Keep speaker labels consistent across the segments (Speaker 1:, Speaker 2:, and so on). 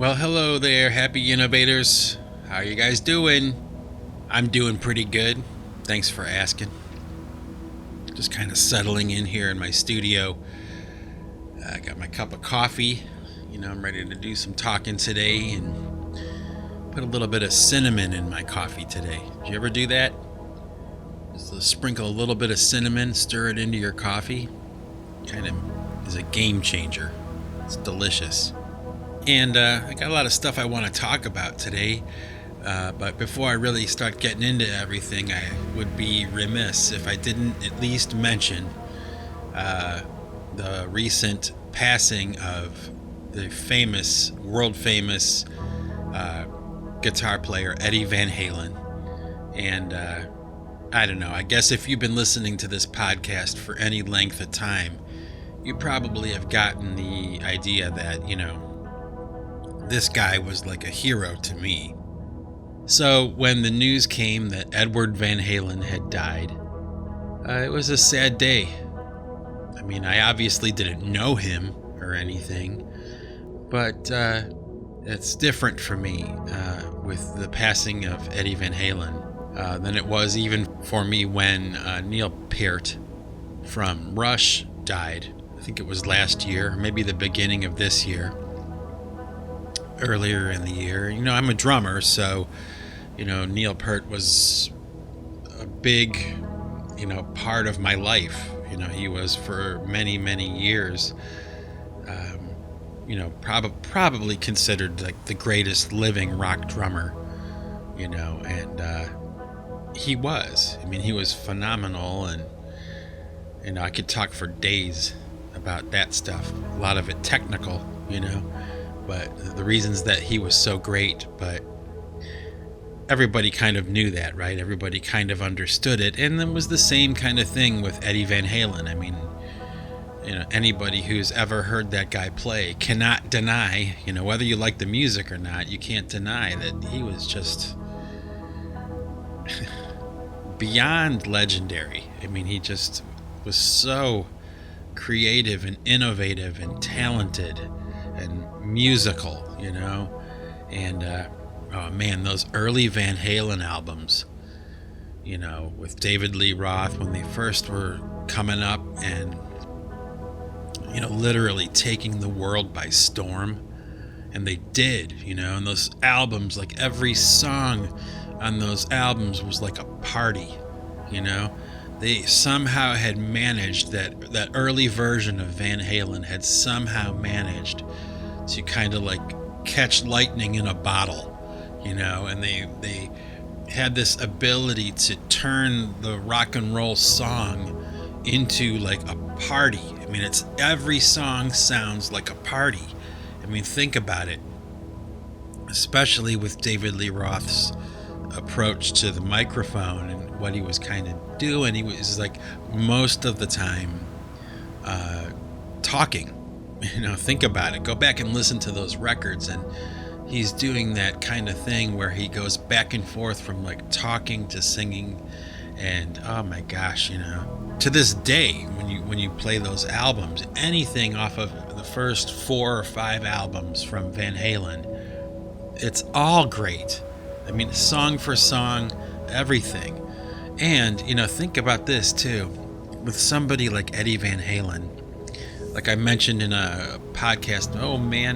Speaker 1: Well, hello there, happy innovators. How are you guys doing? I'm doing pretty good. Thanks for asking. Just kind of settling in here in my studio. I got my cup of coffee. I'm ready to do some talking today and put a little bit of cinnamon in my coffee today. Did you ever do that? Just sprinkle a little bit of cinnamon, stir it into your coffee. Kind of is a game changer. It's delicious. And I got a lot of stuff I want to talk about today. But before I really start getting into everything, I would be remiss if I didn't at least mention the recent passing of the world famous guitar player Eddie Van Halen. And I don't know, I guess if you've been listening to this podcast for any length of time, you probably have gotten the idea that, this guy was like a hero to me. So when the news came that Edward Van Halen had died, it was a sad day. I mean, I obviously didn't know him or anything, but it's different for me with the passing of Eddie Van Halen than it was even for me when Neil Peart from Rush died. I think it was last year, maybe the beginning of this year. Earlier in the year. I'm a drummer, so Neil Peart was a big part of my life. He was for many years probably considered like the greatest living rock drummer, and he was. He was phenomenal, and I could talk for days about that stuff, a lot of it technical, but the reasons that he was so great. But everybody kind of knew that, right? Everybody kind of understood it. And it was the same kind of thing with Eddie Van Halen. Anybody who's ever heard that guy play cannot deny, whether you like the music or not, you can't deny that he was just beyond legendary. He just was so creative and innovative and talented and musical, and oh man, those early Van Halen albums, with David Lee Roth when they first were coming up and literally taking the world by storm. And they did, and those albums, like every song on those albums was like a party. They somehow had managed that early version of Van Halen had somehow managed to kind of like catch lightning in a bottle, and they had this ability to turn the rock and roll song into like a party. It's every song sounds like a party. Think about it, especially with David Lee Roth's approach to the microphone and what he was kind of doing. He was like most of the time talking. Think about it. Go back and listen to those records, and he's doing that kind of thing where he goes back and forth from like talking to singing. And oh my gosh, to this day, when you play those albums, anything off of the first 4 or 5 albums from Van Halen, it's all great. Song for song, everything. And think about this too, with somebody like Eddie Van Halen. Like I mentioned in a podcast,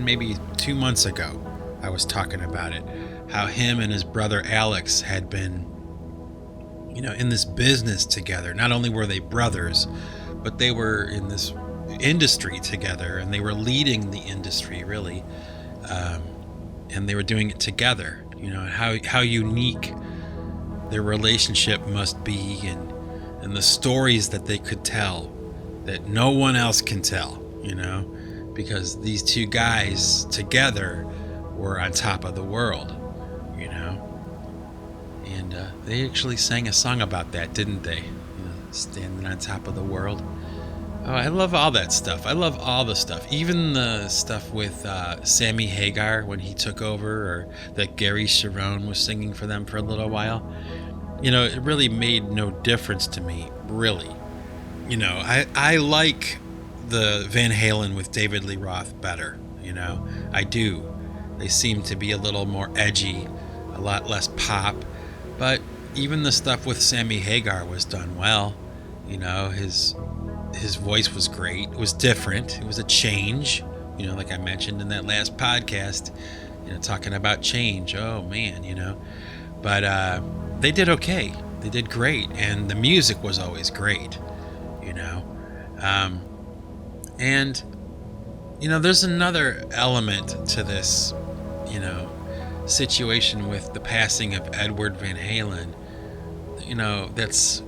Speaker 1: maybe 2 months ago, I was talking about it, how him and his brother Alex had been, in this business together. Not only were they brothers, but they were in this industry together, and they were leading the industry, really. And they were doing it together, how unique their relationship must be, and the stories that they could tell that no one else can tell, because these two guys together were on top of the world, and they actually sang a song about that, didn't they? Standing on top of the world. Oh, I love all that stuff. I love all the stuff, even the stuff with Sammy Hagar when he took over, or that Gary Cherone was singing for them for a little while. It really made no difference to me, really. I like the Van Halen with David Lee Roth better, I do. They seem to be a little more edgy, a lot less pop. But even the stuff with Sammy Hagar was done well. His voice was great. It was different. It was a change. Like I mentioned in that last podcast, talking about change. Oh man, But they did okay. They did great, and the music was always great. And there's another element to this, situation with the passing of Edward Van Halen. That's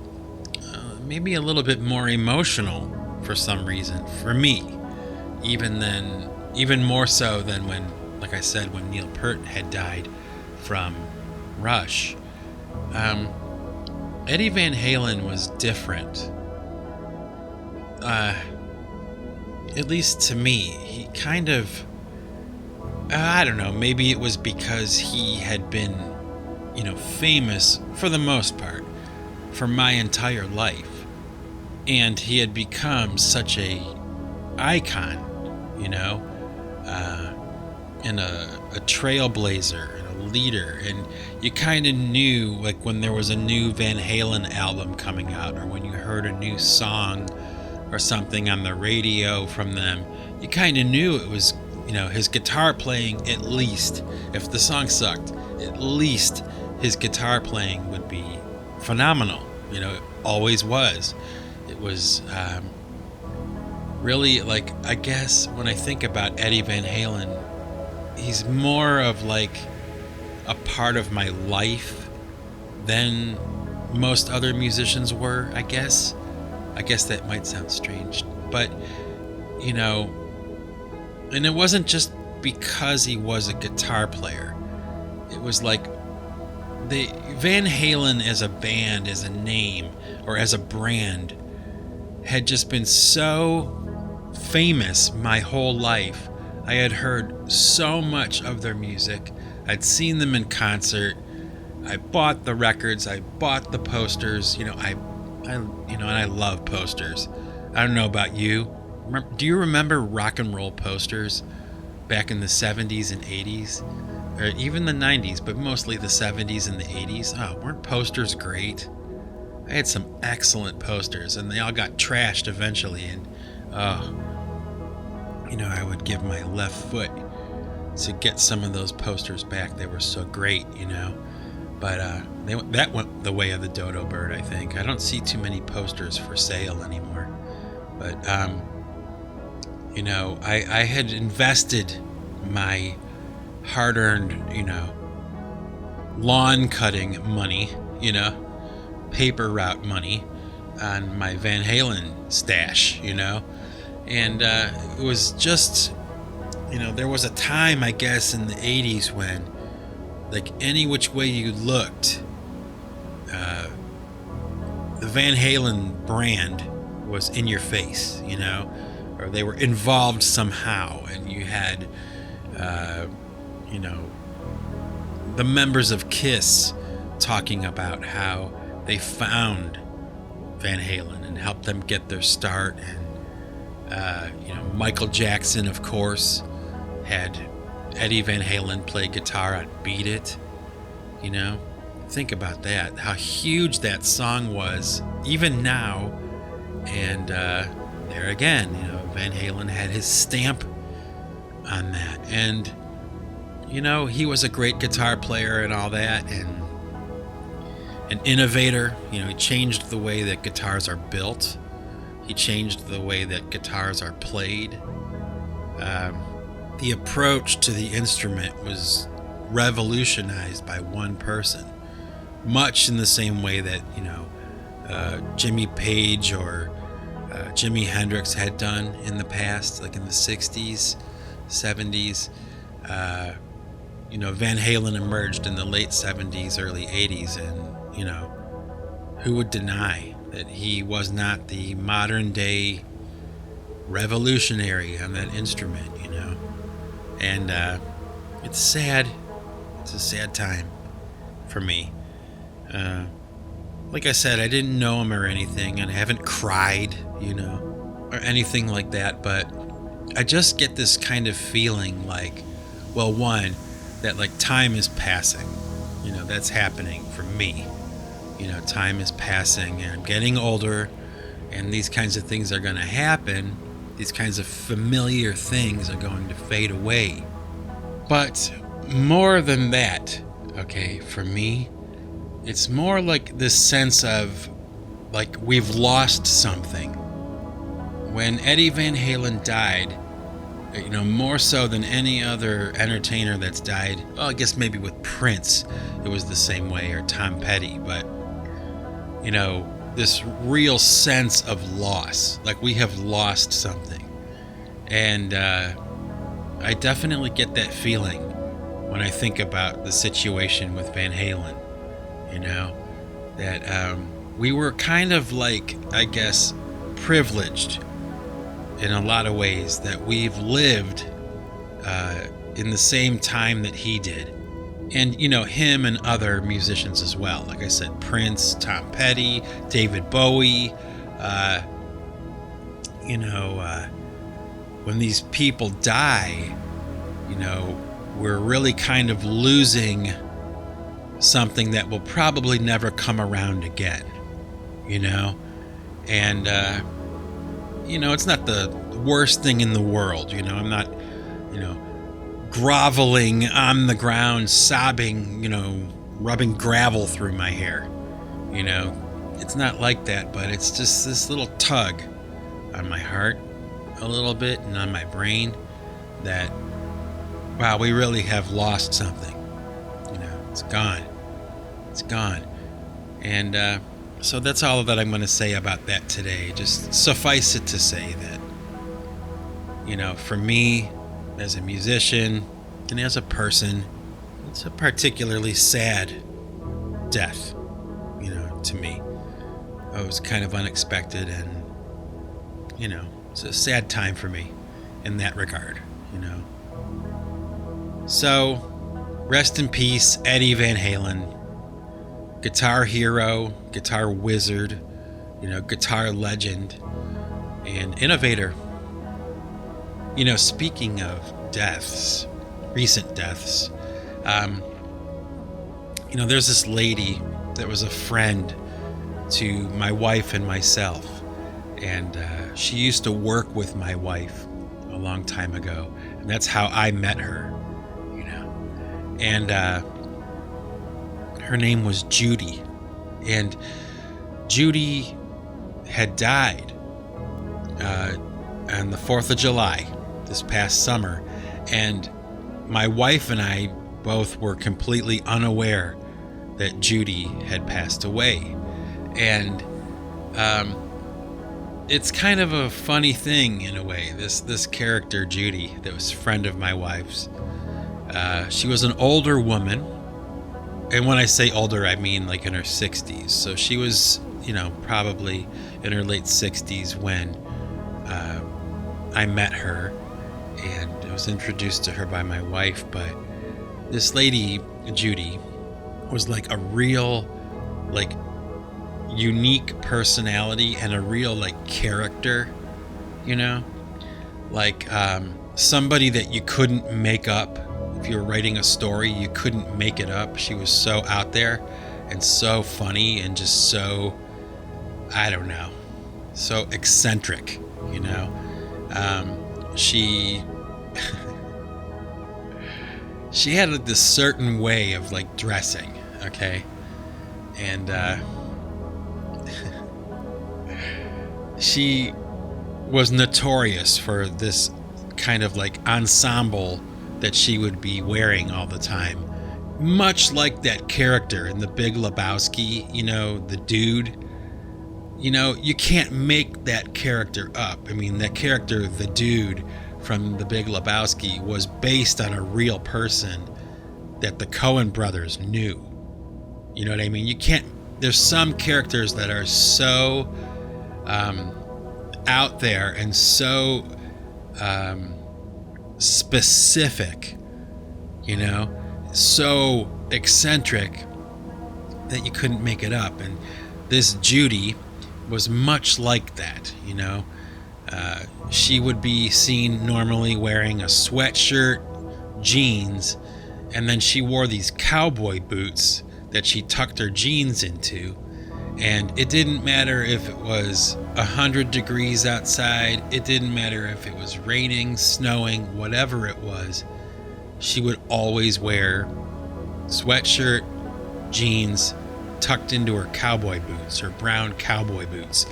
Speaker 1: maybe a little bit more emotional for some reason for me, even more so than when, like I said, when Neil Peart had died from Rush. Eddie Van Halen was different. At least to me, he kind of, I don't know, maybe it was because he had been, famous for the most part for my entire life. And he had become such a icon, and a trailblazer and a leader. And you kind of knew, like, when there was a new Van Halen album coming out, or when you heard a new song or something on the radio from them, you kind of knew it was, his guitar playing, at least. If the song sucked, at least his guitar playing would be phenomenal. It always was. It was really, like, I guess when I think about Eddie Van Halen, he's more of like a part of my life than most other musicians were, I guess. I guess that might sound strange, but, and it wasn't just because he was a guitar player. It was like the Van Halen as a band, as a name, or as a brand, had just been so famous my whole life. I had heard so much of their music. I'd seen them in concert. I bought the records. I bought the posters. And I love posters. I don't know about you. Do you remember rock and roll posters back in the 70s and 80s? Or even the 90s, but mostly the 70s and the 80s? Oh, weren't posters great? I had some excellent posters, and they all got trashed eventually. And, I would give my left foot to get some of those posters back. They were so great, But that went the way of the dodo bird, I think. I don't see too many posters for sale anymore. But, I had invested my hard-earned, lawn cutting money, paper route money on my Van Halen stash, And it was just, there was a time, I guess, in the 80s when, like, any which way you looked, the Van Halen brand was in your face, or they were involved somehow, and you had, the members of Kiss talking about how they found Van Halen and helped them get their start, and Michael Jackson, of course, had Eddie Van Halen play guitar on Beat It. Think about that, how huge that song was even now. And there again, Van Halen had his stamp on that. And he was a great guitar player and all that, and an innovator. He changed the way that guitars are built. He changed the way that guitars are played. The approach to the instrument was revolutionized by one person, much in the same way that, Jimmy Page or Jimi Hendrix had done in the past, like in the 60s, 70s. Van Halen emerged in the late 70s, early 80s, and, who would deny that he was not the modern day revolutionary on that instrument, And it's sad. It's a sad time for me. Like I said, I didn't know him or anything, and I haven't cried, or anything like that, but I just get this kind of feeling like, well, one, that like time is passing. You know, that's happening for me. You know, time is passing and I'm getting older, and these kinds of things are going to happen. These kinds of familiar things are going to fade away. But more than that, okay, for me, it's more like this sense of like we've lost something. When Eddie Van Halen died, you know, more so than any other entertainer that's died, well, I guess maybe with Prince, it was the same way, or Tom Petty, but, you know, this real sense of loss, like we have lost something. And I definitely get that feeling when I think about the situation with Van Halen, you know, that we were kind of like, I guess, privileged in a lot of ways, that we've lived in the same time that he did. And, you know, him and other musicians as well. Like I said, Prince, Tom Petty, David Bowie. You know, when these people die, you know, we're really kind of losing something that will probably never come around again, you know? And, you know, it's not the worst thing in the world, you know? I'm not, you know, groveling on the ground, sobbing, you know, rubbing gravel through my hair, you know? It's not like that, but it's just this little tug on my heart a little bit and on my brain that, wow, we really have lost something. You know, it's gone. It's gone. And so that's all that I'm going to say about that today. Just suffice it to say that, you know, for me, as a musician and as a person, it's a particularly sad death, you know, to me. It was kind of unexpected, and, you know, it's a sad time for me in that regard, you know. So, rest in peace, Eddie Van Halen. Guitar hero, guitar wizard, you know, guitar legend, and innovator. You know, speaking of deaths, recent deaths, you know, there's this lady that was a friend to my wife and myself, and she used to work with my wife a long time ago, and that's how I met her, you know. And her name was Judy, and Judy had died on the 4th of July this past summer, and my wife and I both were completely unaware that Judy had passed away. And it's kind of a funny thing in a way, this character Judy that was a friend of my wife's. She was an older woman, and when I say older, I mean like in her 60s. So she was, you know, probably in her late 60s when I met her, and I was introduced to her by my wife. But this lady, Judy, was like a real, like, unique personality and a real, like, character, you know? Like, somebody that you couldn't make up. If you were writing a story, you couldn't make it up. She was so out there and so funny and just so, I don't know, so eccentric, you know? She she had this certain way of, like, dressing, okay? And she was notorious for this kind of, like, ensemble that she would be wearing all the time. Much like that character in The Big Lebowski, you know, the dude. You know, you can't make that character up. I mean, that character, the dude from The Big Lebowski, was based on a real person that the Coen brothers knew. You know what I mean? You can't, there's some characters that are so out there and so specific, you know, so eccentric that you couldn't make it up. And this Judy was much like that, you know. She would be seen normally wearing a sweatshirt, jeans, And then she wore these cowboy boots that she tucked her jeans into. And it didn't matter if it was 100 degrees outside. It didn't matter if it was raining, snowing, whatever it was. She would always wear sweatshirt, jeans, tucked into her cowboy boots, her brown cowboy boots.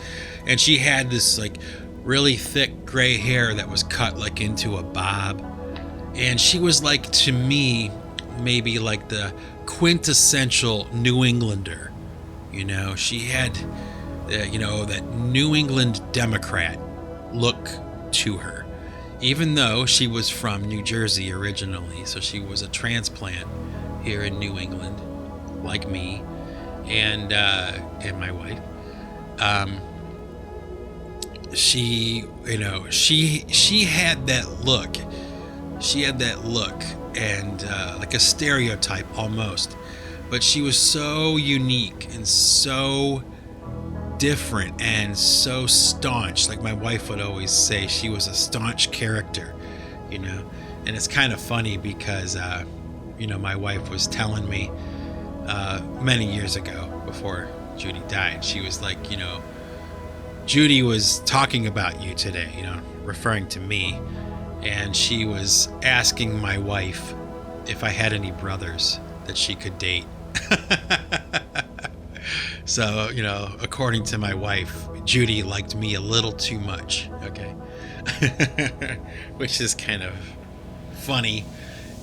Speaker 1: And she had this like really thick gray hair that was cut like into a bob. And she was like, to me, maybe like the quintessential New Englander. You know, she had, that New England Democrat look to her, even though she was from New Jersey originally. So she was a transplant here in New England, like me and my wife. She had that look. She had that look and like a stereotype almost. But she was so unique and so different and so staunch. Like my wife would always say, she was a staunch character, you know. And it's kind of funny because, my wife was telling me many years ago before Judy died, she was like, Judy was talking about you today, referring to me. And she was asking my wife if I had any brothers that she could date. So, according to my wife, Judy liked me a little too much, okay? Which is kind of funny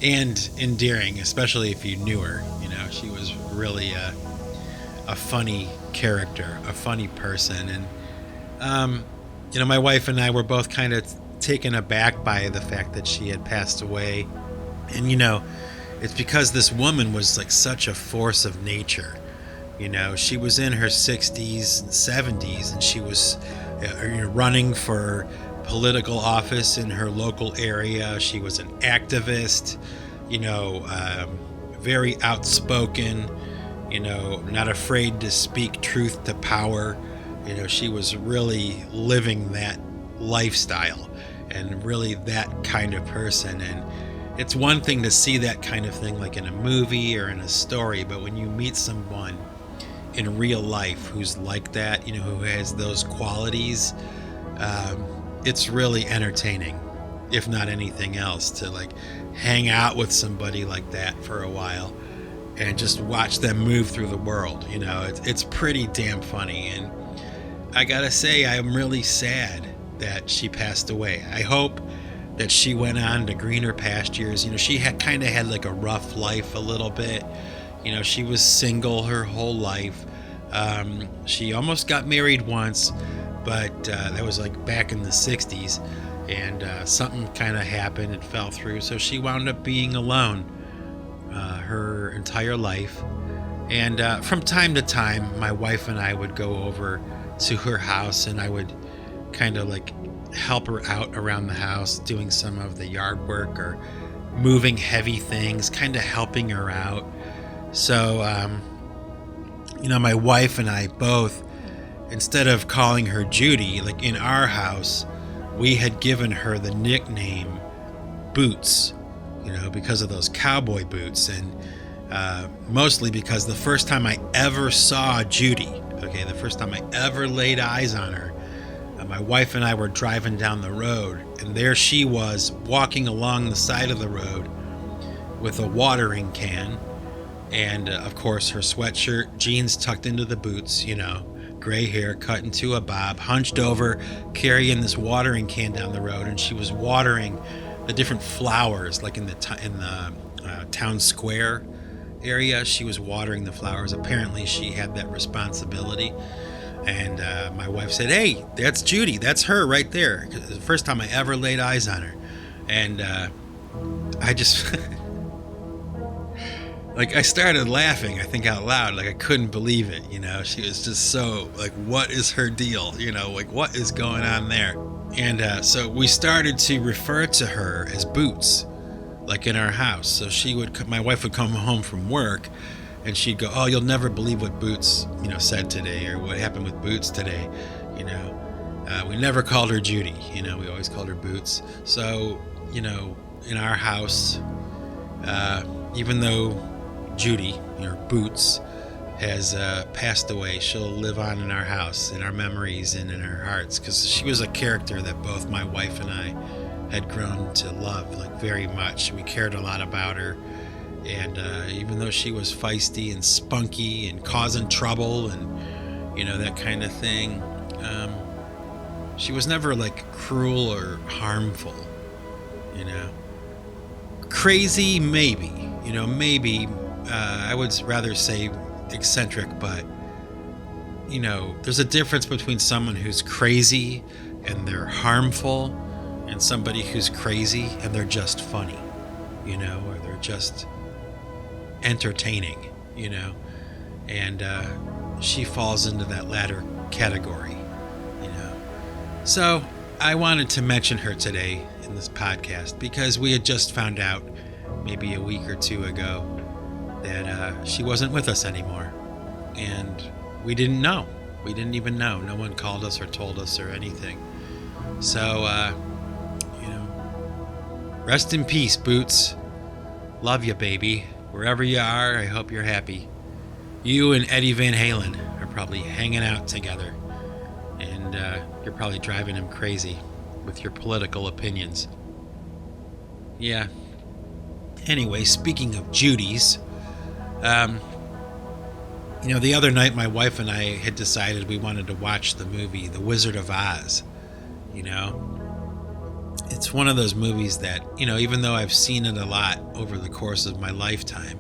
Speaker 1: and endearing, especially if you knew her. She was really a funny character, a funny person. And, my wife and I were both kind of taken aback by the fact that she had passed away. And, it's because this woman was like such a force of nature. She was in her 60s and 70s, and she was running for political office in her local area. She was an activist, very outspoken, not afraid to speak truth to power. She was really living that lifestyle and really that kind of person. And it's one thing to see that kind of thing like in a movie or in a story, but when you meet someone in real life who's like that, who has those qualities, it's really entertaining, if not anything else, to like hang out with somebody like that for a while and just watch them move through the world. It's pretty damn funny. And I gotta say, I'm really sad that she passed away. I hope that she went on to greener pastures. She had kind of had like a rough life a little bit. She was single her whole life. She almost got married once, but that was like back in the 60s, and something kind of happened and fell through. So she wound up being alone her entire life. And from time to time, my wife and I would go over to her house, and I would kind of like help her out around the house, doing some of the yard work or moving heavy things, kind of helping her out. So, my wife and I both, instead of calling her Judy, like in our house, we had given her the nickname Boots, because of those cowboy boots. And mostly because the first time I ever saw Judy, the first time I ever laid eyes on her, my wife and I were driving down the road, and there she was walking along the side of the road with a watering can, and of course her sweatshirt, jeans tucked into the boots, gray hair cut into a bob, hunched over, carrying this watering can down the road. And she was watering the different flowers, like in the town square area. She was watering the flowers. Apparently she had that responsibility. And my wife said, "Hey, that's Judy. That's her right there." It was the first time I ever laid eyes on her. And I just, I started laughing, I think out loud. I couldn't believe it, She was just so, what is her deal? What is going on there? And so we started to refer to her as Boots, in our house. So my wife would come home from work, and she'd go, "Oh, you'll never believe what Boots, said today, or what happened with Boots today." We never called her Judy, we always called her Boots. So, in our house, even though Judy, Boots, has passed away, she'll live on in our house, in our memories, and in our hearts, because she was a character that both my wife and I had grown to love, like, very much. We cared a lot about her, and even though she was feisty and spunky and causing trouble and that kind of thing, she was never like cruel or harmful. Crazy, maybe. Maybe I would rather say eccentric, but there's a difference between someone who's crazy and they're harmful and somebody who's crazy and they're just funny, or they're just entertaining, and she falls into that latter category. So I wanted to mention her today in this podcast because we had just found out maybe a week or two ago that she wasn't with us anymore, and we didn't know. We didn't even know. No one called us or told us or anything. So rest in peace, Boots. Love you, baby. Wherever you are, I hope you're happy. You and Eddie Van Halen are probably hanging out together, and you're probably driving him crazy with your political opinions. Yeah. Anyway, speaking of Judy's, the other night my wife and I had decided we wanted to watch the movie The Wizard of Oz. It's one of those movies that, even though I've seen it a lot over the course of my lifetime,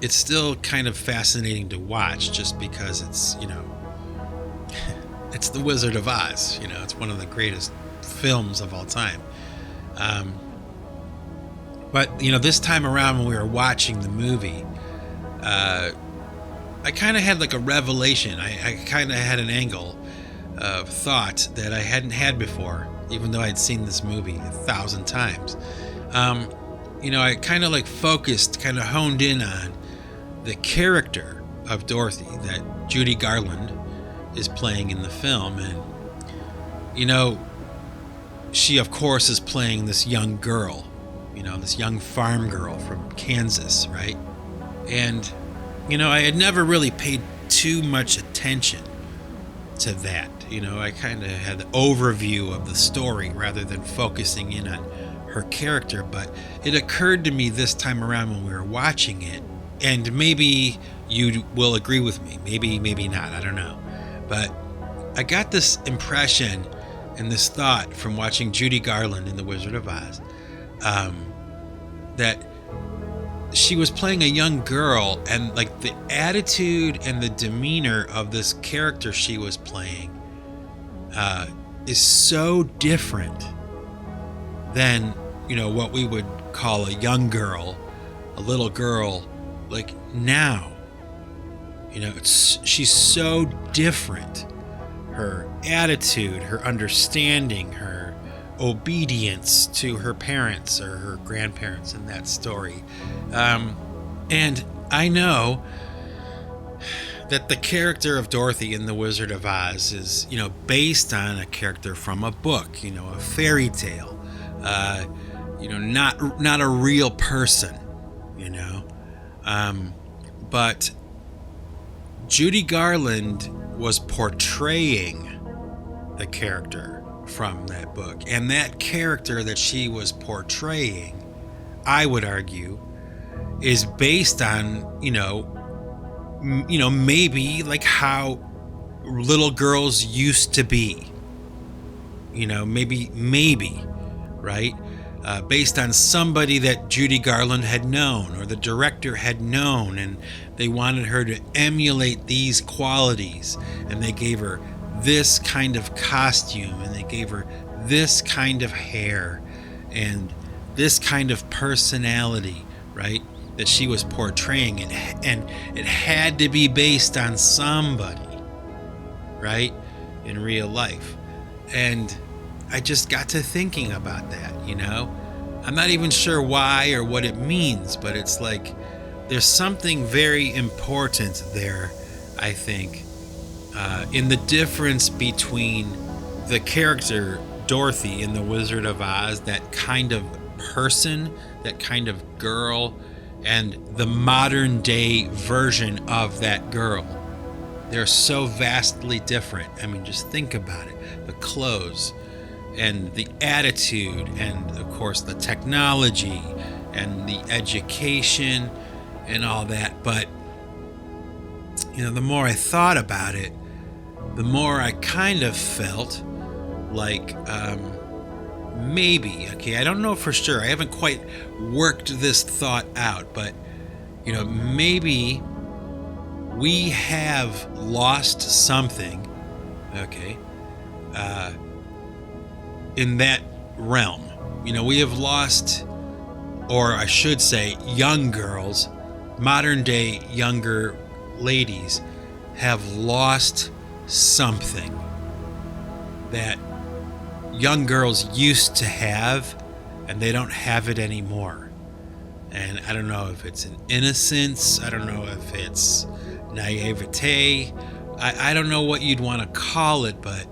Speaker 1: it's still kind of fascinating to watch just because it's, it's The Wizard of Oz. It's one of the greatest films of all time. But, this time around when we were watching the movie, I kind of had like a revelation. I kind of had an angle of thought that I hadn't had before, even though I'd seen this movie 1,000 times. I kind of like focused, kind of honed in on the character of Dorothy that Judy Garland is playing in the film. And, she, of course, is playing this young girl, this young farm girl from Kansas, right? And, I had never really paid too much attention to that. I kind of had the overview of the story rather than focusing in on her character. But it occurred to me this time around when we were watching it, and maybe you will agree with me, maybe not, I don't know. But I got this impression and this thought from watching Judy Garland in The Wizard of Oz, that she was playing a young girl, and like the attitude and the demeanor of this character she was playing is so different than what we would call a young girl, a little girl, like now. She's so different. Her attitude, her understanding, her obedience to her parents or her grandparents in that story. And I know that the character of Dorothy in The Wizard of Oz is, based on a character from a book, a fairy tale, not a real person, but Judy Garland was portraying the character from that book, and that character that she was portraying, I would argue, is based on maybe like how little girls used to be, maybe right, based on somebody that Judy Garland had known or the director had known, and they wanted her to emulate these qualities, and they gave her this kind of costume, and they gave her this kind of hair and this kind of personality, right, that she was portraying, and it had to be based on somebody, right, in real life. And I just got to thinking about that, I'm not even sure why or what it means, but it's like there's something very important there, I think, in the difference between the character Dorothy in The Wizard of Oz, that kind of person, that kind of girl, and the modern day version of that girl. They're so vastly different. I mean, just think about it. The clothes and the attitude, and of course the technology and the education and all that. But the more I thought about it, the more I kind of felt like maybe, okay, I don't know for sure, I haven't quite worked this thought out, but maybe we have lost something, okay, in that realm. We have lost, or I should say, young girls, modern day younger ladies have lost something that young girls used to have, and they don't have it anymore. And I don't know if it's an innocence, I don't know if it's naivete, I don't know what you'd want to call it, but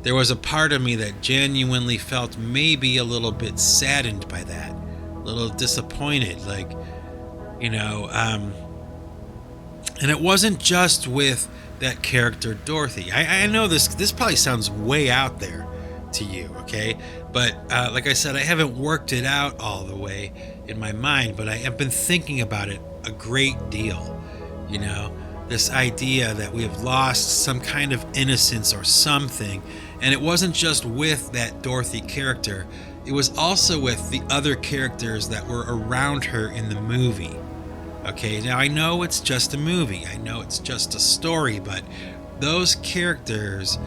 Speaker 1: there was a part of me that genuinely felt maybe a little bit saddened by that, a little disappointed, like, and it wasn't just with that character Dorothy. I know this probably sounds way out there to you, okay? But like I said, I haven't worked it out all the way in my mind, but I have been thinking about it a great deal. This idea that we have lost some kind of innocence or something, and it wasn't just with that Dorothy character, it was also with the other characters that were around her in the movie. Okay, now I know it's just a movie, I know it's just a story, but those characters,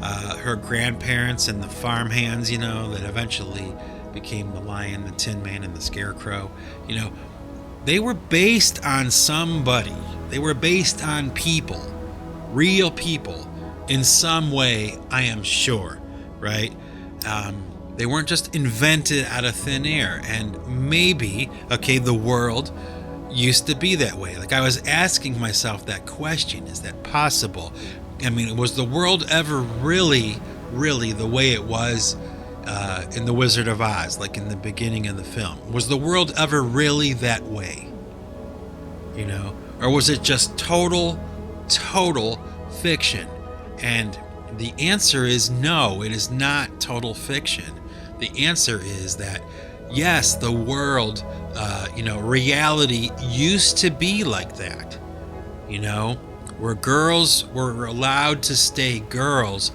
Speaker 1: her grandparents and the farmhands, that eventually became the Lion, the Tin Man, and the Scarecrow, they were based on somebody. They were based on people, real people, in some way, I am sure, right? They weren't just invented out of thin air, and maybe, okay, the world used to be that way. Like, I was asking myself that question, is that possible? I mean, was the world ever really the way it was in The Wizard of Oz, like in the beginning of the film? Was the world ever really that way? Or was it just total fiction? And the answer is no, it is not total fiction. The answer is that, yes, the world, reality used to be like that, where girls were allowed to stay girls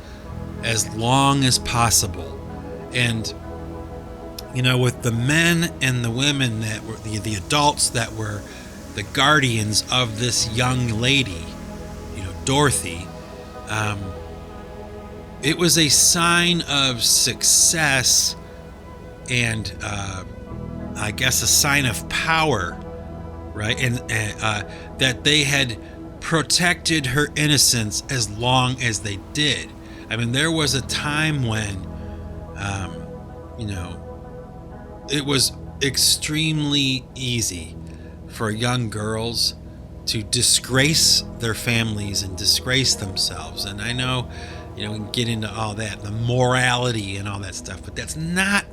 Speaker 1: as long as possible. And, with the men and the women that were the adults that were the guardians of this young lady, Dorothy, it was a sign of success and I guess a sign of power, right? And that they had protected her innocence as long as they did. I mean, there was a time when, it was extremely easy for young girls to disgrace their families and disgrace themselves. And I know, we can get into all that, the morality and all that stuff, but that's not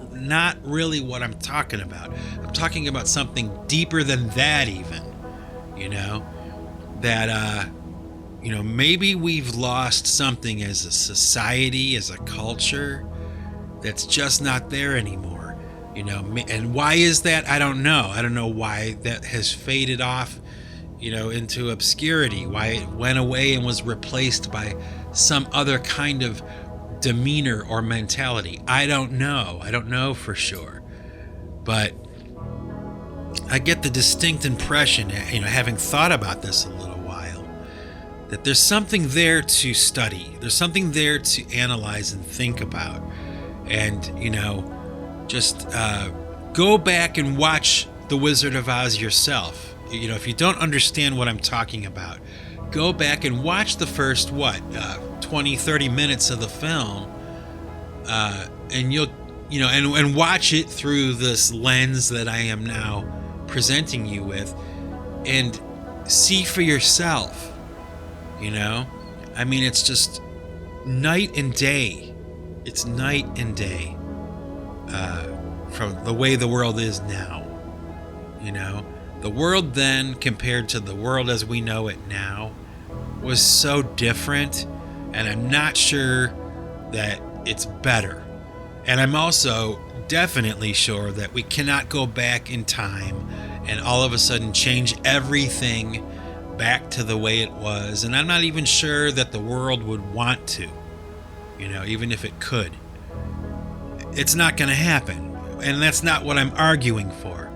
Speaker 1: really what I'm talking about. I'm talking about something deeper than that even, that, maybe we've lost something as a society, as a culture, that's just not there anymore. And why is that? I don't know. I don't know why that has faded off, into obscurity, why it went away and was replaced by some other kind of demeanor or mentality. I don't know for sure. But I get the distinct impression, having thought about this a little while, that there's something there to study. There's something there to analyze and think about. And, just go back and watch The Wizard of Oz yourself. If you don't understand what I'm talking about, go back and watch the first 20, 30 minutes of the film, and you'll and watch it through this lens that I am now presenting you with, and see for yourself. I mean, it's just night and day. It's night and day from the way the world is now. You know, the world then compared to the world as we know it now was so different, and I'm not sure that it's better. And I'm also definitely sure that we cannot go back in time and all of a sudden change everything back to the way it was. And I'm not even sure that the world would want to, you know, even if it could. It's not going to happen. And that's not what I'm arguing for.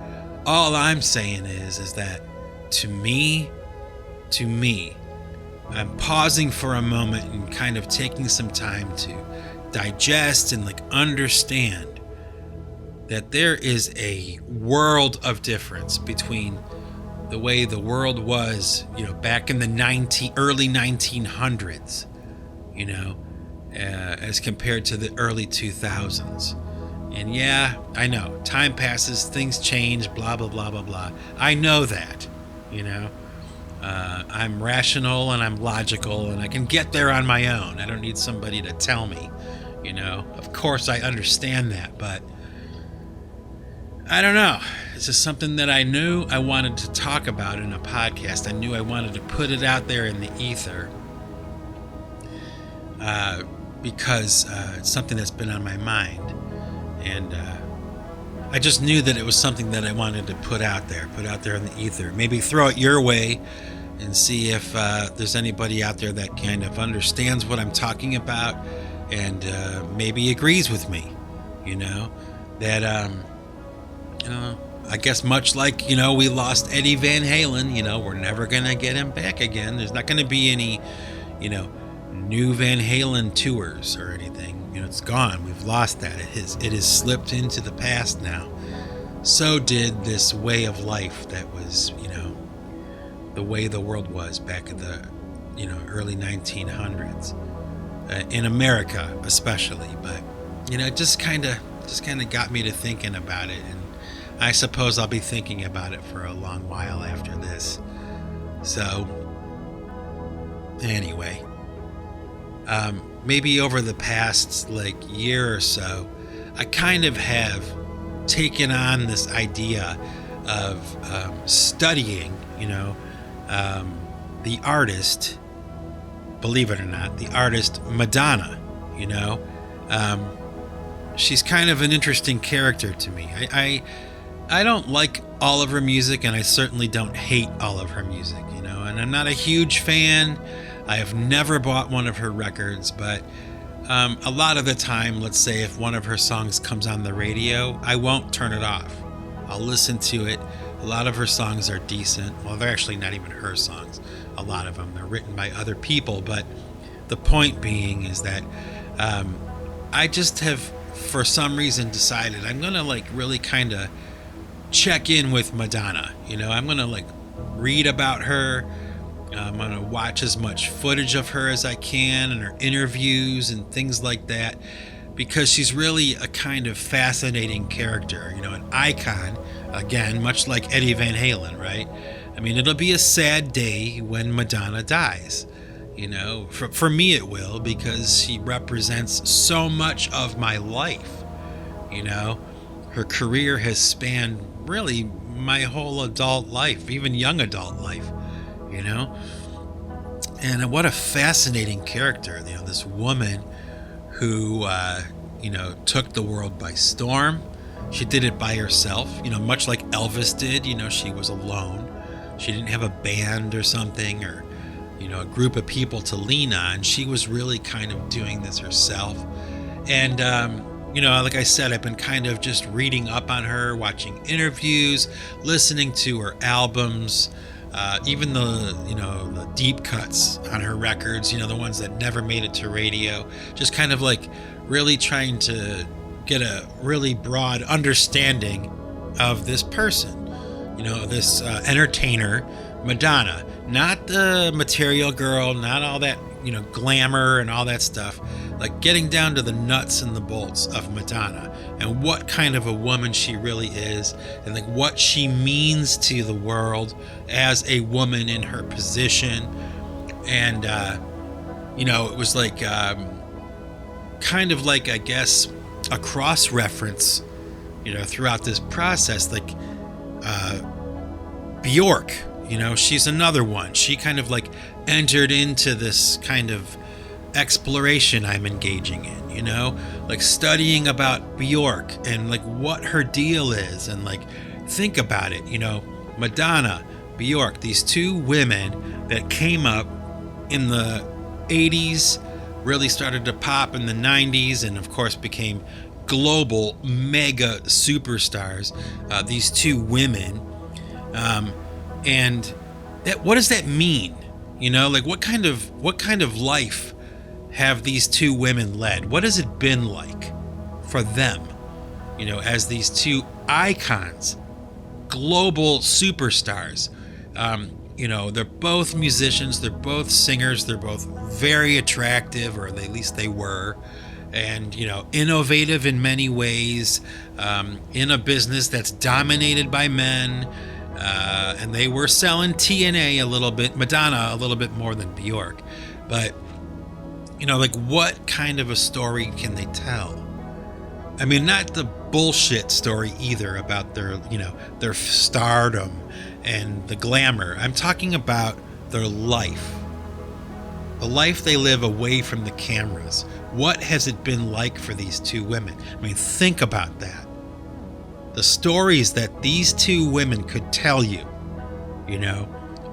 Speaker 1: All I'm saying is that to me, I'm pausing for a moment and kind of taking some time to digest and like understand that there is a world of difference between the way the world was, you know, back in the early 1900s, you know, as compared to the early 2000s. And yeah, I know, time passes, things change, blah, blah, blah, blah, blah. I know that, you know. I'm rational and I'm logical and I can get there on my own. I don't need somebody to tell me, you know. Of course, I understand that, but I don't know. It's just something that I knew I wanted to talk about in a podcast. I knew I wanted to put it out there in the ether because it's something that's been on my mind. And I just knew that it was something that I wanted to put out there in the ether. Maybe throw it your way and see if there's anybody out there that kind of understands what I'm talking about and maybe agrees with me, you know, that, you know, I guess much like, you know, we lost Eddie Van Halen, you know, we're never going to get him back again. There's not going to be any, you know, new Van Halen tours or anything. You know, it's gone. We've lost that. It has slipped into the past now. So did this way of life that was, you know, the way the world was back in the, you know, early 1900s, in America especially. But, you know, it just kind of got me to thinking about it, and I suppose I'll be thinking about it for a long while after this. So, anyway, maybe over the past like year or so, I kind of have taken on this idea of studying, you know, the artist, believe it or not, the artist Madonna, you know. She's kind of an interesting character to me. I don't like all of her music, and I certainly don't hate all of her music, you know, and I'm not a huge fan. I have never bought one of her records, but a lot of the time, let's say if one of her songs comes on the radio, I won't turn it off. I'll listen to it. A lot of her songs are decent. Well, they're actually not even her songs. A lot of them, they're written by other people, but the point being is that I just have, for some reason, decided I'm going to like really kind of check in with Madonna. You know, I'm going to like read about her. I'm going to watch as much footage of her as I can and her interviews and things like that, because she's really a kind of fascinating character, you know, an icon, again, much like Eddie Van Halen, right? I mean, it'll be a sad day when Madonna dies, you know, for me it will, because she represents so much of my life, you know. Her career has spanned really my whole adult life, even young adult life, you know. And what a fascinating character, you know, this woman who, you know, took the world by storm. She did it by herself, you know, much like Elvis did. You know, she was alone. She didn't have a band or something, or, you know, a group of people to lean on. She was really kind of doing this herself. And, you know, like I said, I've been kind of just reading up on her, watching interviews, listening to her albums, even the, you know, the deep cuts on her records, you know, the ones that never made it to radio, just kind of like really trying to get a really broad understanding of this person, you know, this entertainer, Madonna, not the material girl, not all that, you know, glamour and all that stuff, like getting down to the nuts and the bolts of Madonna and what kind of a woman she really is, and like what she means to the world as a woman in her position. And you know, it was like kind of like, I guess, a cross reference throughout this process. Like Bjork, she's another one. She kind of like entered into this kind of exploration I'm engaging in, like studying about Bjork and like what her deal is, and like think about it, Madonna, Bjork, these two women that came up in the 80s, really started to pop in the 90s, and of course became global mega superstars. These two women, and what does that mean? Like what kind of life have these two women led? What has it been like for them, as these two icons, global superstars? They're both musicians, they're both singers, they're both very attractive, or at least they were, and innovative in many ways, in a business that's dominated by men, and they were selling TNA a little bit, Madonna a little bit more than Bjork, but like what kind of a story can they tell? I mean, not the bullshit story either about their stardom and the glamour. I'm talking about their life. The life they live away from the cameras. What has it been like for these two women? I mean, think about that. The stories that these two women could tell you,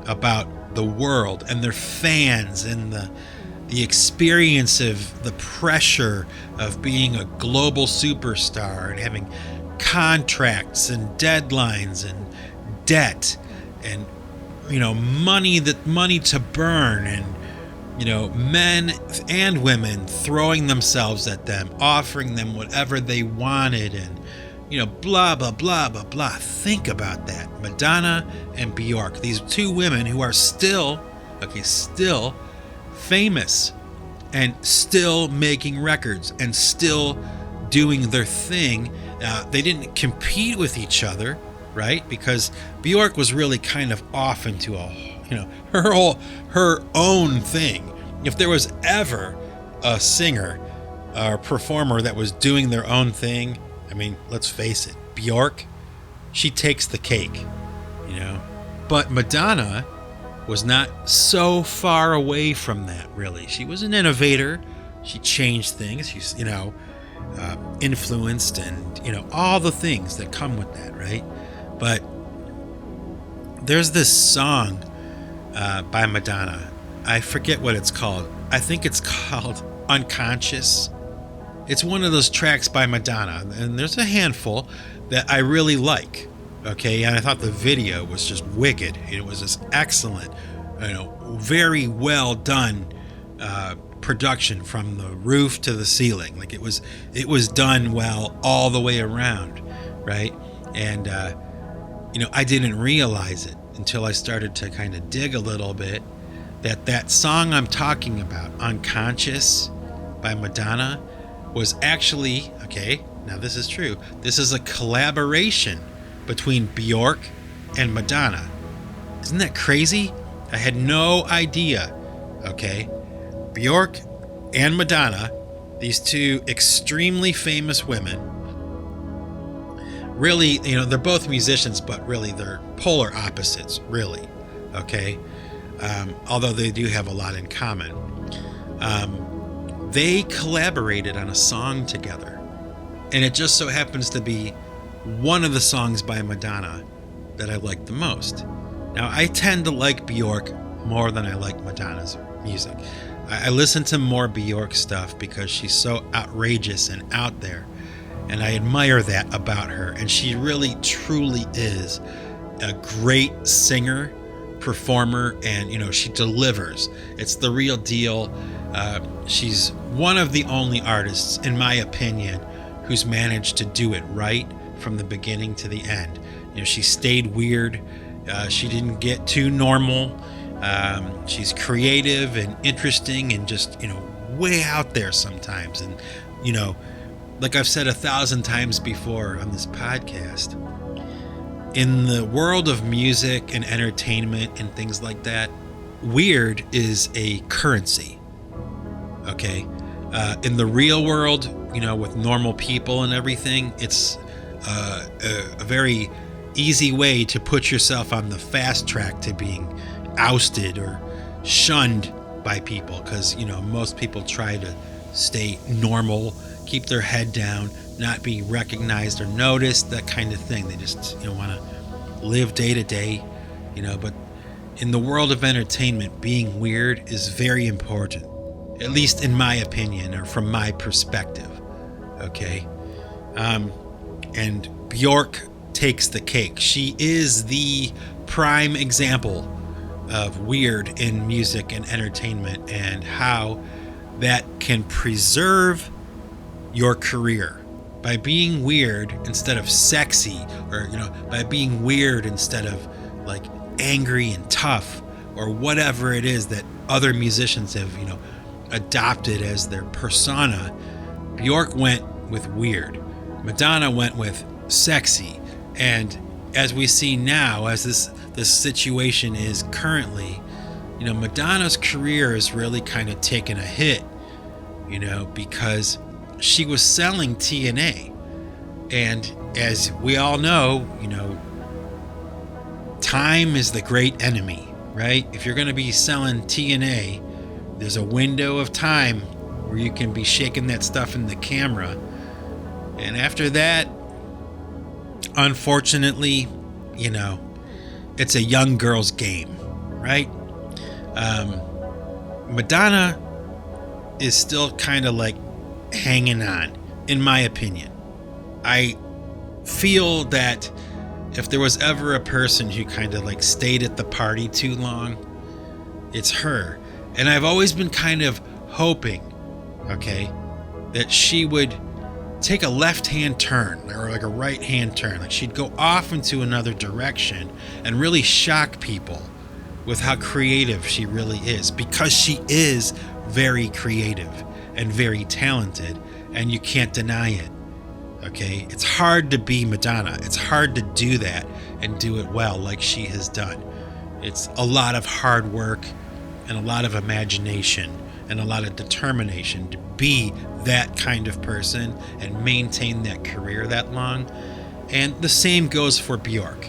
Speaker 1: about the world and their fans and the experience of the pressure of being a global superstar and having contracts and deadlines and debt and money to burn, and men and women throwing themselves at them, offering them whatever they wanted, and blah blah blah blah blah. Think about that. Madonna and Bjork, these two women who are still famous and still making records and still doing their thing. They didn't compete with each other, right? Because Bjork was really kind of off into her own thing. If there was ever a singer or performer that was doing their own thing, I mean, let's face it, Bjork, she takes the cake, But Madonna was not so far away from that, really. She was an innovator. She changed things. She's, influenced and, all the things that come with that, right? But there's this song by Madonna. I forget what it's called. I think it's called Unconscious. It's one of those tracks by Madonna, and there's a handful that I really like. Okay, and I thought the video was just wicked. It was just excellent, very well done production from the roof to the ceiling. Like it was done well all the way around, right? And I didn't realize it until I started to kind of dig a little bit that song I'm talking about, Unconscious by Madonna, was actually, okay, now this is true, this is a collaboration between Bjork and Madonna. Isn't that crazy? I had no idea. Okay, Bjork and Madonna, these two extremely famous women, really, they're both musicians, but really they're polar opposites, really. Okay, although they do have a lot in common. They collaborated on a song together, and it just so happens to be one of the songs by Madonna that I like the most. Now, I tend to like Bjork more than I like Madonna's music. I listen to more Bjork stuff because she's so outrageous and out there, and I admire that about her. And she really, truly is a great singer, performer, and she delivers. It's the real deal. She's one of the only artists, in my opinion, who's managed to do it right from the beginning to the end. She stayed weird. She didn't get too normal. She's creative and interesting and just, way out there sometimes. And, like I've said 1,000 times before on this podcast, in the world of music and entertainment and things like that, weird is a currency. Okay? In the real world, with normal people and everything, it's a very easy way to put yourself on the fast track to being ousted or shunned by people, because most people try to stay normal, keep their head down, not be recognized or noticed, that kind of thing. They just want to live day to day, but in the world of entertainment, being weird is very important, at least in my opinion or from my perspective. Okay. And Bjork takes the cake. She is the prime example of weird in music and entertainment, and how that can preserve your career by being weird instead of sexy, or by being weird instead of like angry and tough, or whatever it is that other musicians have adopted as their persona. Bjork went with weird. Madonna went with sexy. And as we see now, as this situation is currently, Madonna's career is really kind of taken a hit, because she was selling TNA. And as we all know, time is the great enemy, right? If you're going to be selling TNA, there's a window of time where you can be shaking that stuff in the camera. And after that, unfortunately, it's a young girl's game, right? Madonna is still kind of like hanging on, in my opinion. I feel that if there was ever a person who kind of like stayed at the party too long, it's her. And I've always been kind of hoping, okay, that she would take a left-hand turn or like a right-hand turn. Like she'd go off into another direction and really shock people with how creative she really is, because she is very creative and very talented, and you can't deny it. Okay, it's hard to be Madonna. It's hard to do that and do it well like she has done. It's a lot of hard work and a lot of imagination and a lot of determination to be that kind of person and maintain that career that long. And the same goes for Bjork,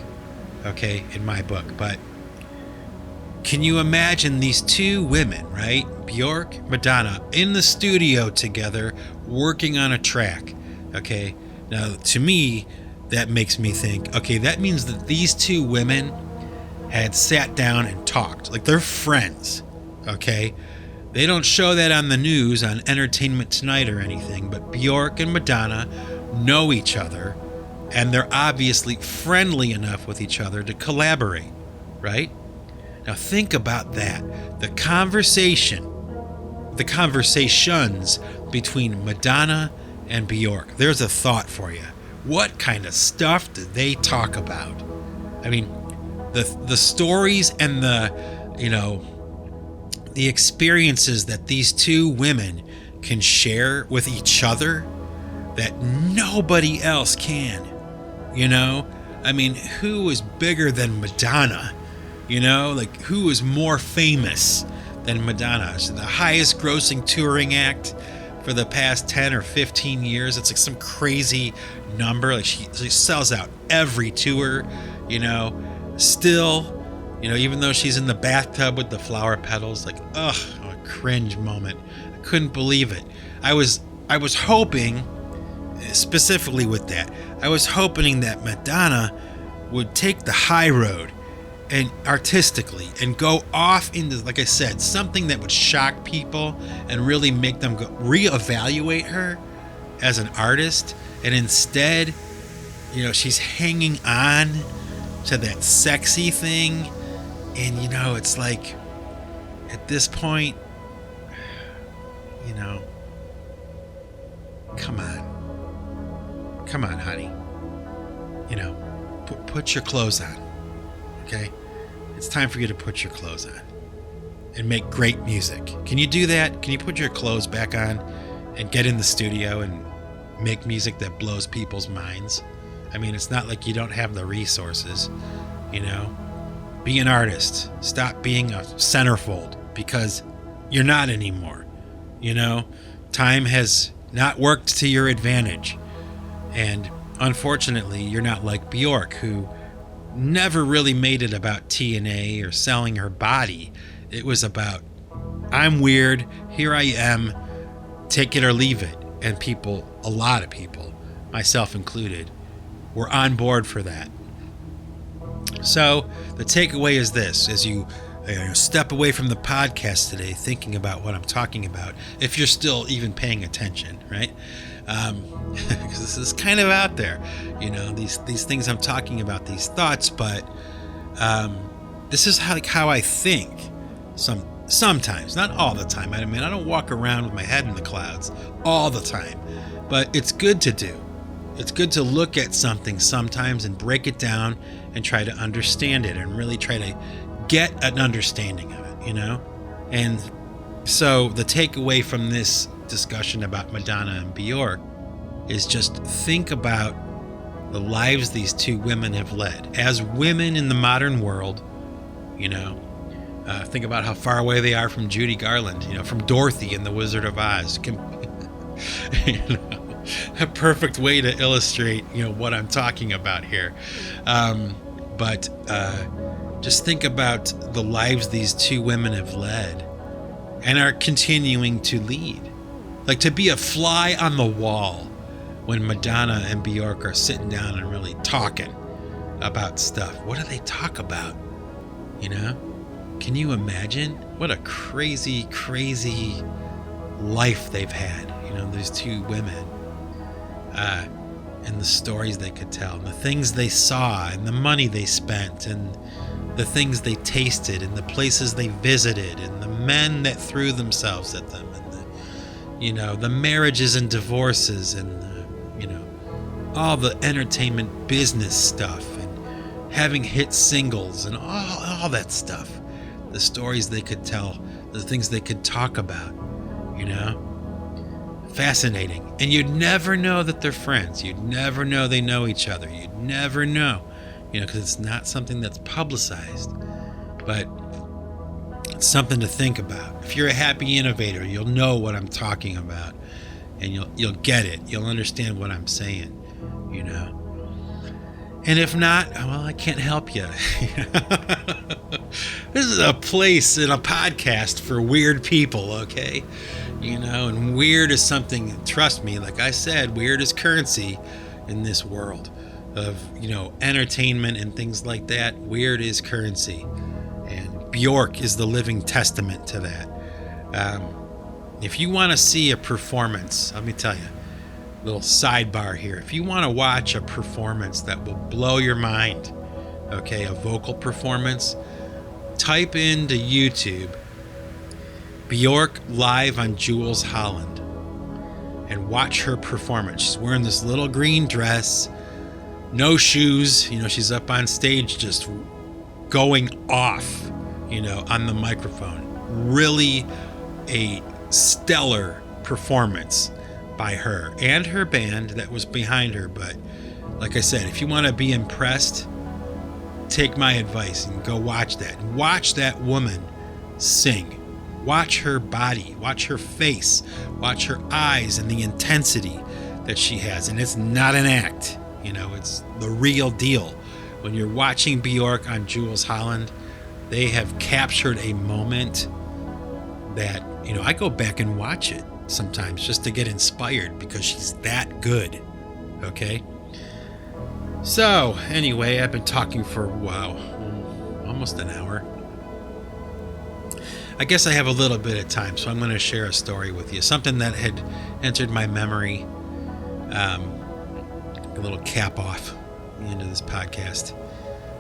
Speaker 1: okay, in my book. But can you imagine these two women, right? Bjork, Madonna, in the studio together, working on a track, okay? Now, to me, that makes me think, okay, that means that these two women had sat down and talked. Like, they're friends, okay? They don't show that on the news, on Entertainment Tonight or anything, but Bjork and Madonna know each other, and they're obviously friendly enough with each other to collaborate, right? Now think about that. The conversations between Madonna and Bjork. There's a thought for you. What kind of stuff do they talk about? I mean, the stories and the experiences that these two women can share with each other that nobody else can. I mean, who is bigger than Madonna? Like, who is more famous than Madonna? She's the highest grossing touring act for the past 10 or 15 years. It's like some crazy number. Like, she sells out every tour, still, even though she's in the bathtub with the flower petals. Like, ugh, a cringe moment. I couldn't believe it. I was hoping, specifically with that, I was hoping that Madonna would take the high road and artistically and go off into, like I said, something that would shock people and really make them reevaluate her as an artist. And instead, she's hanging on to that sexy thing. And, it's like, at this point, come on, honey. Put your clothes on, okay? It's time for you to put your clothes on and make great music. Can you do that? Can you put your clothes back on and get in the studio and make music that blows people's minds? I mean, it's not like you don't have the resources, Be an artist. Stop being a centerfold, because you're not anymore. Time has not worked to your advantage. And unfortunately, you're not like Bjork, who never really made it about TNA or selling her body. It was about, I'm weird, here I am, take it or leave it. And people, a lot of people, myself included, were on board for that. So the takeaway is this: as you step away from the podcast today, thinking about what I'm talking about, if you're still even paying attention, right? Because this is kind of out there, these things I'm talking about, these thoughts, but this is how I think. Sometimes, not all the time. I mean, I don't walk around with my head in the clouds all the time, but it's good to do. It's good to look at something sometimes and break it down and try to understand it and really try to get an understanding of it, And so the takeaway from this discussion about Madonna and Bjork is just think about the lives these two women have led as women in the modern world. Think about how far away they are from Judy Garland, from Dorothy in The Wizard of Oz. A perfect way to illustrate, what I'm talking about here. But just think about the lives these two women have led and are continuing to lead. Like, to be a fly on the wall when Madonna and Bjork are sitting down and really talking about stuff. What do they talk about? Can you imagine what a crazy, crazy life they've had? These two women, and the stories they could tell, and the things they saw, and the money they spent, and the things they tasted, and the places they visited, and the men that threw themselves at them, and the marriages and divorces, and all the entertainment business stuff, and having hit singles, and all that stuff. The stories they could tell, the things they could talk about, Fascinating. And you'd never know that they're friends. You'd never know they know each other. You'd never know, because it's not something that's publicized. But it's something to think about. If you're a happy innovator, you'll know what I'm talking about, and you'll get it. You'll understand what I'm saying, And if not, well, I can't help you. This is a place in a podcast for weird people, okay? And weird is something, trust me, like I said, weird is currency in this world of, entertainment and things like that. Weird is currency. And Bjork is the living testament to that. If you want to see a performance, let me tell you, little sidebar here. If you want to watch a performance that will blow your mind, okay, a vocal performance, type into YouTube Bjork live on Jules Holland and watch her performance. She's wearing this little green dress, no shoes, she's up on stage just going off, on the microphone. Really a stellar performance by her and her band that was behind her. But like I said, if you want to be impressed, take my advice and go watch that. Watch that woman sing. Watch her body, watch her face, watch her eyes and the intensity that she has. And it's not an act, it's the real deal. When you're watching Bjork on Jules Holland, they have captured a moment that, I go back and watch it sometimes just to get inspired because she's that good, okay? So, anyway, I've been talking for, almost an hour. I guess I have a little bit of time, so I'm going to share a story with you. Something that had entered my memory, a little cap off the end of this podcast.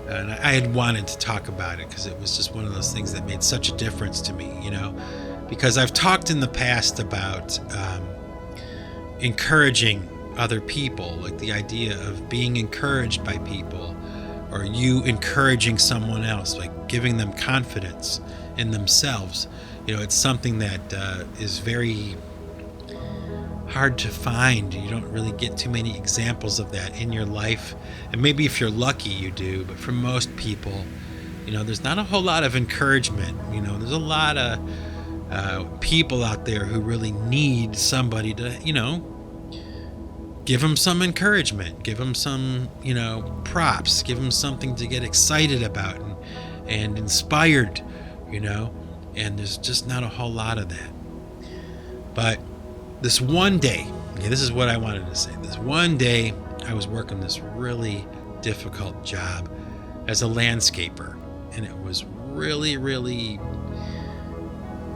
Speaker 1: And I had wanted to talk about it because it was just one of those things that made such a difference to me, because I've talked in the past about encouraging other people, like the idea of being encouraged by people, or you encouraging someone else, like giving them confidence in themselves. It's something that is very hard to find. You don't really get too many examples of that in your life, and maybe if you're lucky you do, but for most people, there's not a whole lot of encouragement. There's a lot of people out there who really need somebody to give them some encouragement, give them some, props, give them something to get excited about and inspired, and there's just not a whole lot of that. But this one day, this is what I wanted to say. This one day, I was working this really difficult job as a landscaper, and it was really, really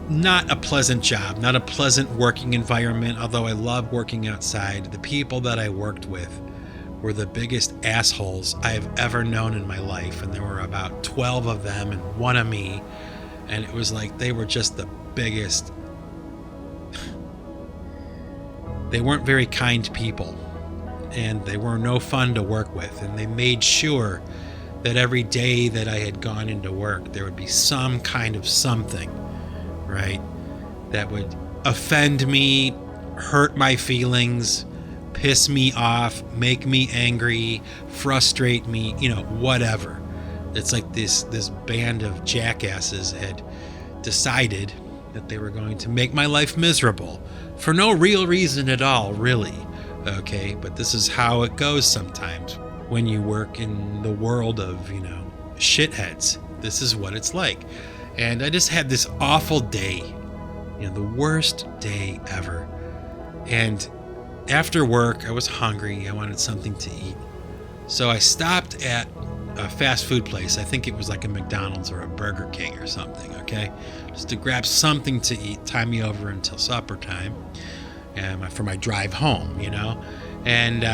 Speaker 1: not a pleasant job, not a pleasant working environment, although I love working outside. The people that I worked with were the biggest assholes I've ever known in my life, and there were about 12 of them and one of me, and it was like they were just the biggest. They weren't very kind people, and they were no fun to work with, and they made sure that every day that I had gone into work, there would be some kind of something, right, that would offend me, hurt my feelings, piss me off, make me angry, frustrate me, whatever. It's like this band of jackasses had decided that they were going to make my life miserable for no real reason at all, really. Okay, but this is how it goes sometimes when you work in the world of, shitheads. This is what it's like. And I just had this awful day, the worst day ever. And after work, I was hungry. I wanted something to eat. So I stopped at a fast food place. I think it was like a McDonald's or a Burger King or something, okay? Just to grab something to eat, tie me over until supper time for my drive home, And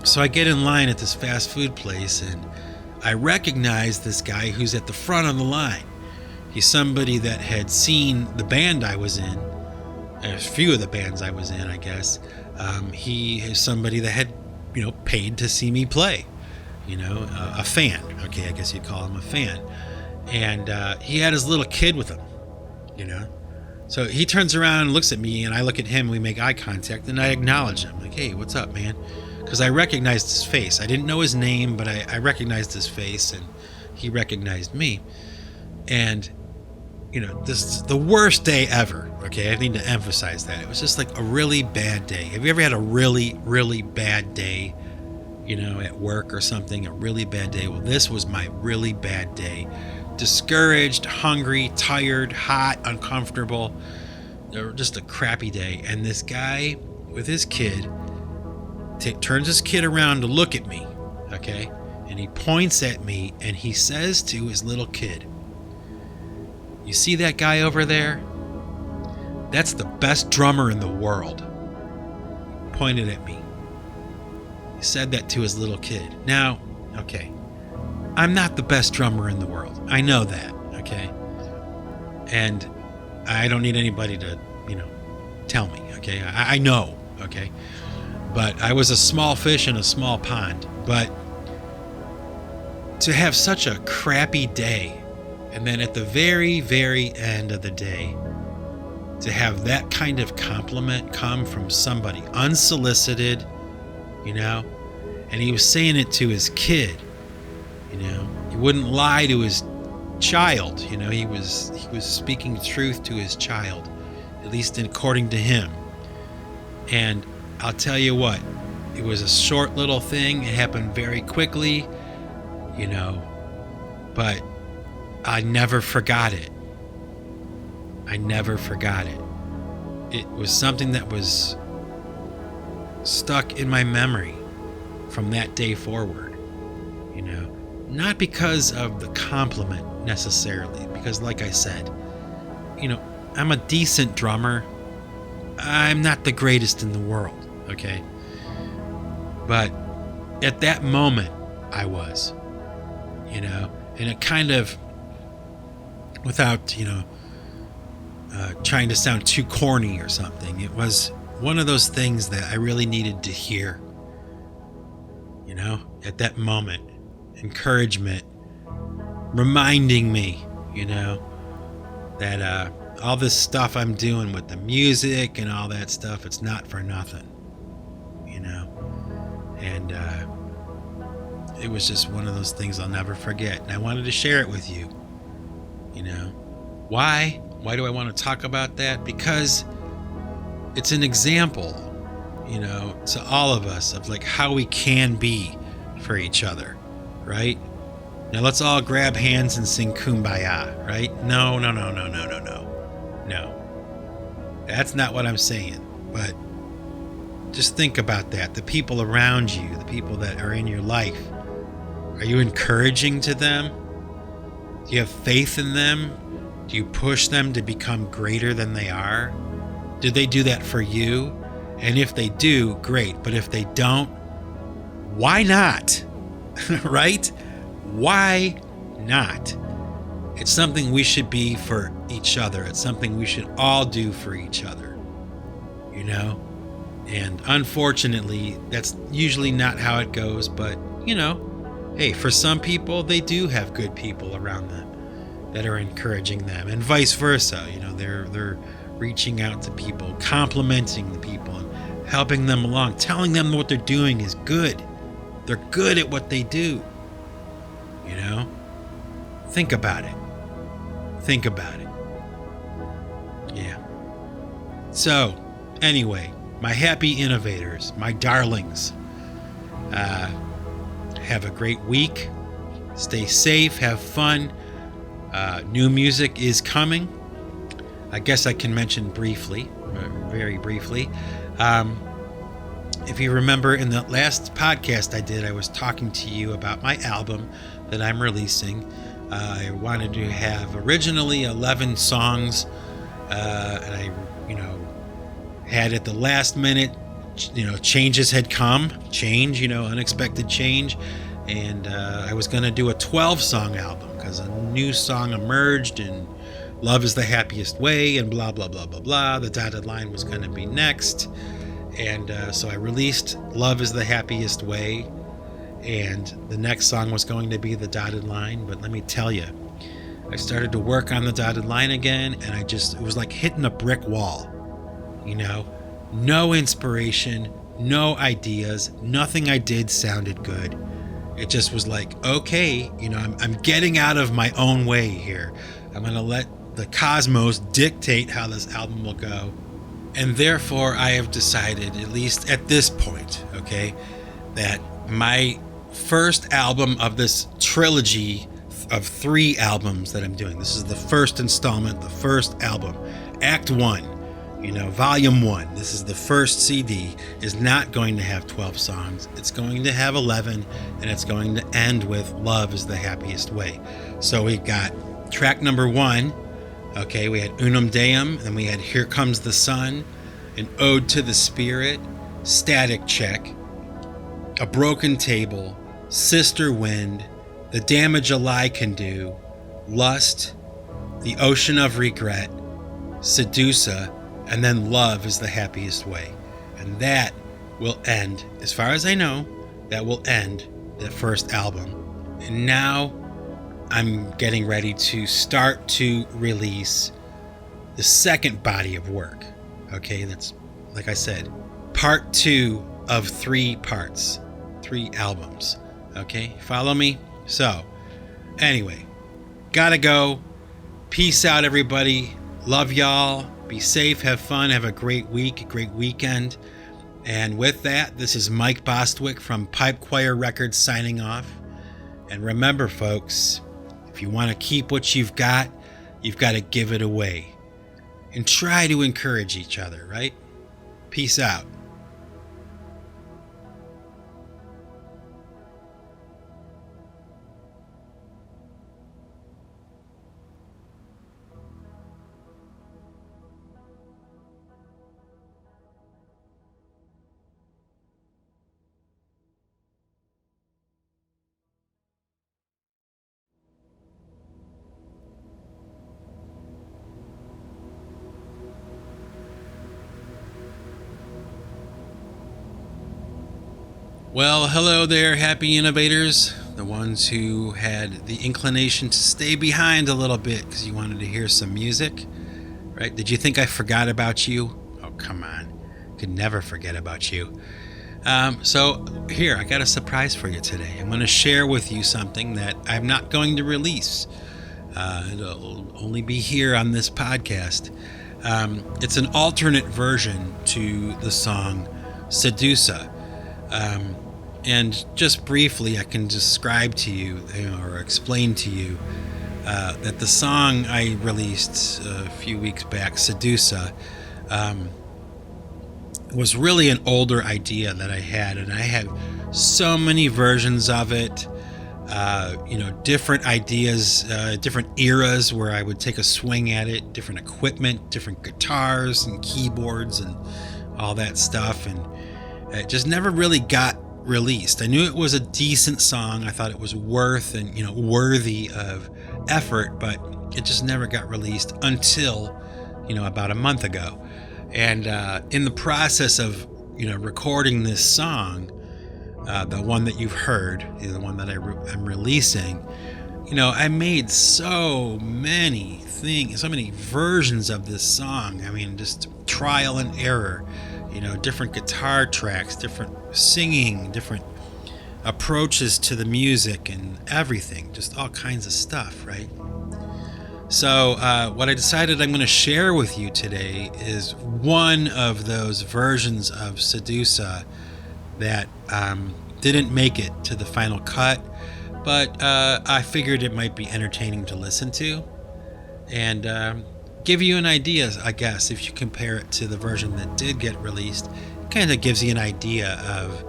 Speaker 1: so I get in line at this fast food place, and I recognize this guy who's at the front of the line. He's somebody that had seen the band I was in, a few of the bands I was in, I guess. He is somebody that had, paid to see me play, a fan. Okay, I guess you'd call him a fan. And he had his little kid with him, So he turns around and looks at me, and I look at him, we make eye contact, and I acknowledge him. Like, hey, what's up, man? Because I recognized his face. I didn't know his name, but I recognized his face, and he recognized me. And, this is the worst day ever. Okay, I need to emphasize that. It was just like a really bad day. Have you ever had a really, really bad day, at work or something? A really bad day? Well, this was my really bad day. Discouraged, hungry, tired, hot, uncomfortable. Just a crappy day. And this guy with his kid turns his kid around to look at me, okay? And he points at me and he says to his little kid, "You see that guy over there? That's the best drummer in the world." Pointed at me. He said that to his little kid. Now, okay, I'm not the best drummer in the world. I know that, okay? And I don't need anybody to, tell me, okay? I know, okay? But I was a small fish in a small pond. But to have such a crappy day, and then at the very, very end of the day, to have that kind of compliment come from somebody unsolicited, and he was saying it to his kid, he wouldn't lie to his child, he was speaking truth to his child, at least according to him. And I'll tell you what, it was a short little thing. It happened very quickly, but I never forgot it. I never forgot it. It was something that was stuck in my memory from that day forward, not because of the compliment necessarily, because like I said, I'm a decent drummer. I'm not the greatest in the world, okay? But at that moment, I was, and it kind of, without, trying to sound too corny or something, it was one of those things that I really needed to hear, at that moment. Encouragement, reminding me, that all this stuff I'm doing with the music and all that stuff, it's not for nothing, and it was just one of those things I'll never forget, and I wanted to share it with you. Why do I want to talk about that? Because it's an example, to all of us of like how we can be for each other, right? Now let's all grab hands and sing Kumbaya, right? No. That's not what I'm saying. But just think about that. The people around you, the people that are in your life, are you encouraging to them? Do you have faith in them? Do you push them to become greater than they are? Do they do that for you? And if they do, great. But if they don't, why not? Right? Why not? It's something we should be for each other. It's something we should all do for each other. And unfortunately, that's usually not how it goes. But, hey, for some people, they do have good people around them that are encouraging them, and vice versa. They're reaching out to people, complimenting the people, and helping them along, telling them what they're doing is good. They're good at what they do. Think about it. Yeah. So, anyway, my happy innovators, my darlings, have a great week. Stay safe, have fun. New music is coming. I guess I can mention briefly, very briefly. If you remember in the last podcast I did, I was talking to you about my album that I'm releasing. I wanted to have originally 11 songs, and I, had at the last minute, changes had come, unexpected change. And I was going to do a 12-song album because a new song emerged, and Love is the Happiest Way, and blah, blah, blah, blah, blah. The dotted line was going to be next. And so I released Love is the Happiest Way, and the next song was going to be The Dotted Line. But let me tell you, I started to work on The Dotted Line again, and it was like hitting a brick wall. No inspiration, no ideas, nothing I did sounded good. It just was like, okay, I'm getting out of my own way here. I'm going to let the cosmos dictate how this album will go. And therefore, I have decided, at least at this point, okay, that my first album of this trilogy of 3 albums that I'm doing, this is the first installment, the first album, Act 1, Volume 1, this is the first CD, is not going to have 12 songs. It's going to have 11, and it's going to end with Love is the Happiest Way. So we got track number 1, okay, we had Unum Deum, and we had Here Comes the Sun, An Ode to the Spirit, Static Check, A Broken Table, Sister Wind, The Damage a Lie Can Do, Lust, The Ocean of Regret, Sedusa, and then Love is the Happiest Way. And that will end, as far as I know, that will end the first album. And now I'm getting ready to start to release the second body of work. Okay, that's, like I said, part 2 of 3 parts, 3 albums. Okay, follow me? So, anyway, gotta go. Peace out, everybody. Love y'all. Be safe, have fun, have a great week, a great weekend. And with that, this is Mike Bostwick from Pipe Choir Records signing off. And remember, folks, if you want to keep what you've got to give it away. And try to encourage each other, right? Peace out. Well, hello there, happy innovators, the ones who had the inclination to stay behind a little bit because you wanted to hear some music, right? Did you think I forgot about you? Oh, come on. Could never forget about you. So here, I got a surprise for you today. I'm going to share with you something that I'm not going to release. It'll only be here on this podcast. It's an alternate version to the song Sedusa. And just briefly, I can describe to you, or explain to you, that the song I released a few weeks back, Sedusa, was really an older idea that I had, and I had so many versions of it, different ideas, different eras where I would take a swing at it, different equipment, different guitars and keyboards and all that stuff, and it just never really got released. I knew it was a decent song. I thought it was worthy of effort, but it just never got released until, about a month ago. And in the process of, recording this song, the one that you've heard, the one that I'm releasing, I made so many things, so many versions of this song. I mean, just trial and error, different guitar tracks, different singing, different approaches to the music and everything, just all kinds of stuff, right? So what I decided I'm going to share with you today is one of those versions of Sedusa that didn't make it to the final cut, but I figured it might be entertaining to listen to and give you an idea, I guess, if you compare it to the version that did get released. It kind of gives you an idea of,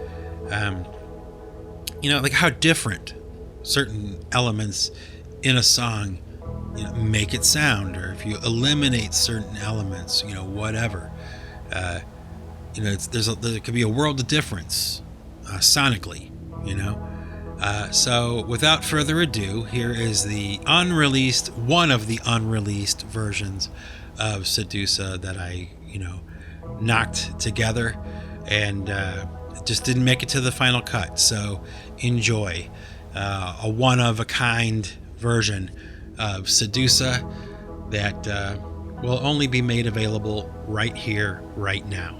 Speaker 1: like how different certain elements in a song make it sound, or if you eliminate certain elements, whatever. There could be a world of difference sonically, So without further ado, here is one of the unreleased versions of Sedusa that I, knocked together, and it just didn't make it to the final cut. So enjoy a one-of-a-kind version of Sedusa that will only be made available right here, right now.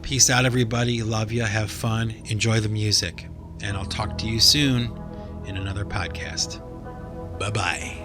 Speaker 1: Peace out, everybody. Love you. Have fun. Enjoy the music. And I'll talk to you soon in another podcast. Bye-bye.